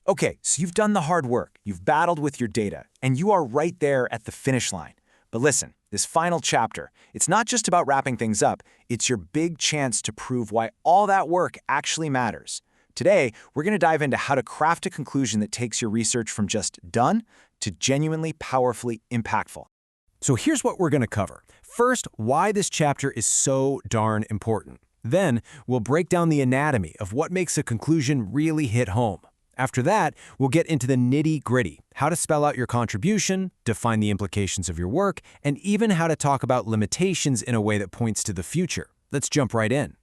Okay, so you've done the hard work, you've battled with your data, and you are right there at the finish line. But listen, this final chapter, it's not just about wrapping things up, it's your big chance to prove why all that work actually matters. Today, we're going to dive into how to craft a conclusion that takes your research from just done to genuinely powerfully impactful. So here's what we're going to cover. First, why this chapter is so darn important. Then, we'll break down the anatomy of what makes a conclusion really hit home. After that, we'll get into the nitty-gritty, how to spell out your contribution, define the implications of your work, and even how to talk about limitations in a way that points to the future. Let's jump right in.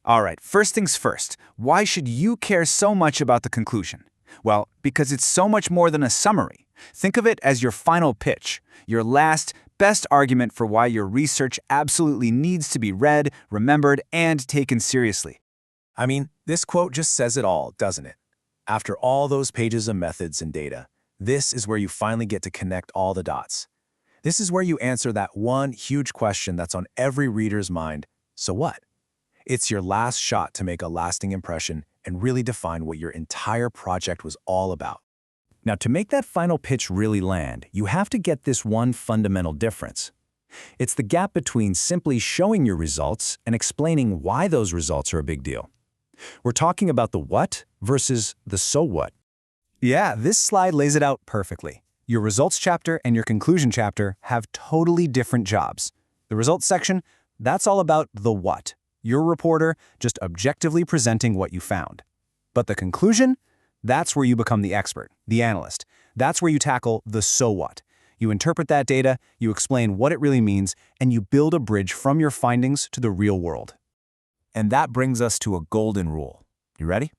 All right, first things first, why should you care so much about the conclusion? Well, because it's so much more than a summary. Think of it as your final pitch, your last, best argument for why your research absolutely needs to be read, remembered, and taken seriously. I mean, this quote just says it all, doesn't it? After all those pages of methods and data, this is where you finally get to connect all the dots. This is where you answer that one huge question that's on every reader's mind: so what? It's your last shot to make a lasting impression and really define what your entire project was all about. Now, to make that final pitch really land, you have to get this one fundamental difference. It's the gap between simply showing your results and explaining why those results are a big deal. We're talking about the what versus the so what. Yeah, this slide lays it out perfectly. Your results chapter and your conclusion chapter have totally different jobs. The results section, that's all about the what. Your reporter just objectively presenting what you found. But the conclusion, that's where you become the expert, the analyst. That's where you tackle the so what. You interpret that data, you explain what it really means, and you build a bridge from your findings to the real world. And that brings us to a golden rule. You ready?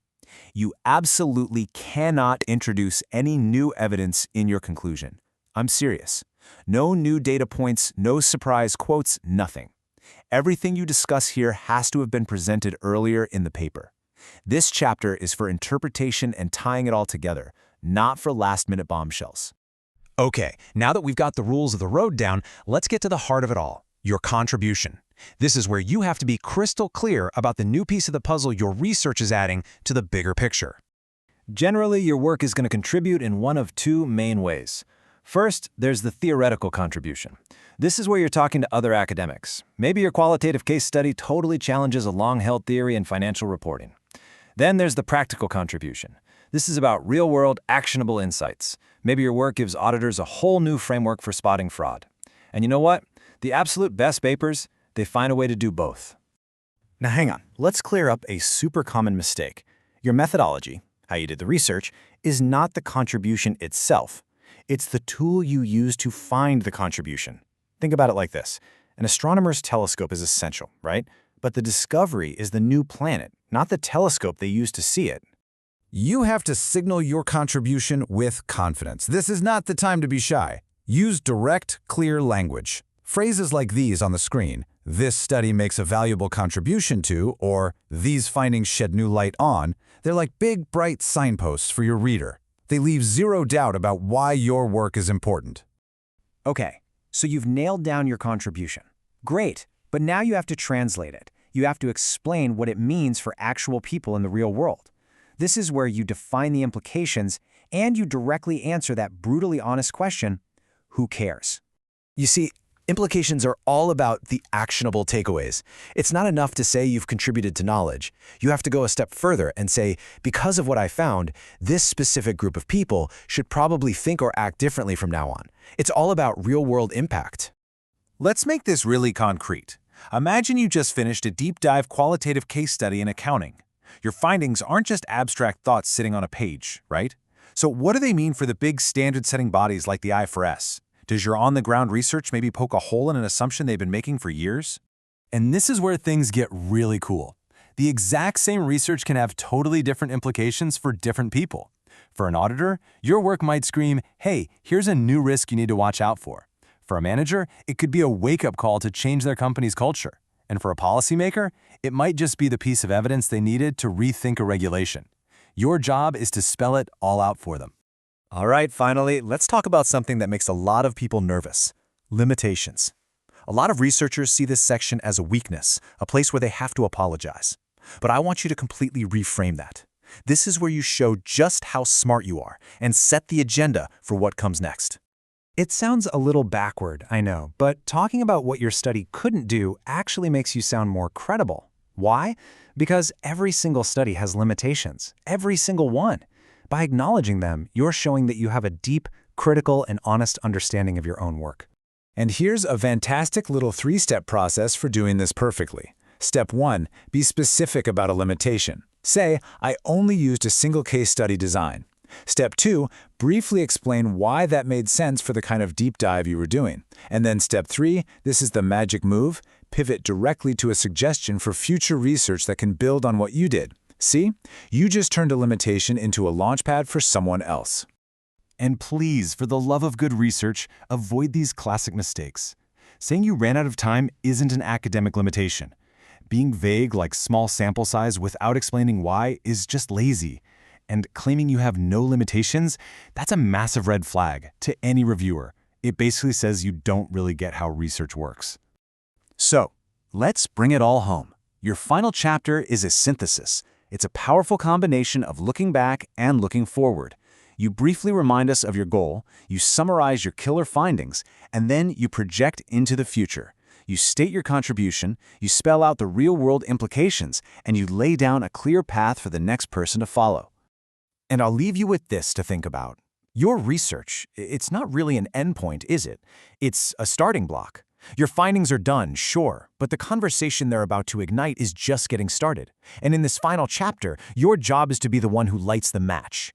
You absolutely cannot introduce any new evidence in your conclusion. I'm serious. No new data points, no surprise quotes, nothing. Everything you discuss here has to have been presented earlier in the paper. This chapter is for interpretation and tying it all together, not for last-minute bombshells. Okay, now that we've got the rules of the road down, let's get to the heart of it all, your contribution. This is where you have to be crystal clear about the new piece of the puzzle your research is adding to the bigger picture. Generally, your work is going to contribute in one of two main ways. First, there's the theoretical contribution. This is where you're talking to other academics. Maybe your qualitative case study totally challenges a long-held theory in financial reporting. Then there's the practical contribution. This is about real-world, actionable insights. Maybe your work gives auditors a whole new framework for spotting fraud. And you know what? The absolute best papers, they find a way to do both. Now hang on, let's clear up a super common mistake. Your methodology, how you did the research, is not the contribution itself. It's the tool you use to find the contribution. Think about it like this. An astronomer's telescope is essential, right? But the discovery is the new planet, not the telescope they use to see it. You have to signal your contribution with confidence. This is not the time to be shy. Use direct, clear language. Phrases like these on the screen, "This study makes a valuable contribution to," or "These findings shed new light on," they're like big, bright signposts for your reader. They leave zero doubt about why your work is important. Okay, so you've nailed down your contribution. Great, but now you have to translate it. You have to explain what it means for actual people in the real world. This is where you define the implications and you directly answer that brutally honest question, who cares? You see, implications are all about the actionable takeaways. It's not enough to say you've contributed to knowledge. You have to go a step further and say, because of what I found, this specific group of people should probably think or act differently from now on. It's all about real-world impact. Let's make this really concrete. Imagine you just finished a deep dive qualitative case study in accounting. Your findings aren't just abstract thoughts sitting on a page, right? So what do they mean for the big standard-setting bodies like the IFRS? Does your on-the-ground research maybe poke a hole in an assumption they've been making for years? And this is where things get really cool. The exact same research can have totally different implications for different people. For an auditor, your work might scream, "Hey, here's a new risk you need to watch out for." For a manager, it could be a wake-up call to change their company's culture. And for a policymaker, it might just be the piece of evidence they needed to rethink a regulation. Your job is to spell it all out for them. All right, finally, let's talk about something that makes a lot of people nervous: limitations. A lot of researchers see this section as a weakness, a place where they have to apologize. But I want you to completely reframe that. This is where you show just how smart you are and set the agenda for what comes next. It sounds a little backward, I know, but talking about what your study couldn't do actually makes you sound more credible. Why? Because every single study has limitations, every single one. By acknowledging them, you're showing that you have a deep, critical, and honest understanding of your own work. And here's a fantastic little 3-step process for doing this perfectly. Step 1, be specific about a limitation. Say, I only used a single case study design. Step 2, briefly explain why that made sense for the kind of deep dive you were doing. And then step 3, this is the magic move, pivot directly to a suggestion for future research that can build on what you did. See? You just turned a limitation into a launchpad for someone else. And please, for the love of good research, avoid these classic mistakes. Saying you ran out of time isn't an academic limitation. Being vague like small sample size without explaining why is just lazy. And claiming you have no limitations, that's a massive red flag to any reviewer. It basically says you don't really get how research works. So, let's bring it all home. Your final chapter is a synthesis. It's a powerful combination of looking back and looking forward. You briefly remind us of your goal, you summarize your killer findings, and then you project into the future. You state your contribution, you spell out the real-world implications, and you lay down a clear path for the next person to follow. And I'll leave you with this to think about. Your research, it's not really an endpoint, is it? It's a starting block. Your findings are done, sure, but the conversation they're about to ignite is just getting started. And in this final chapter, your job is to be the one who lights the match.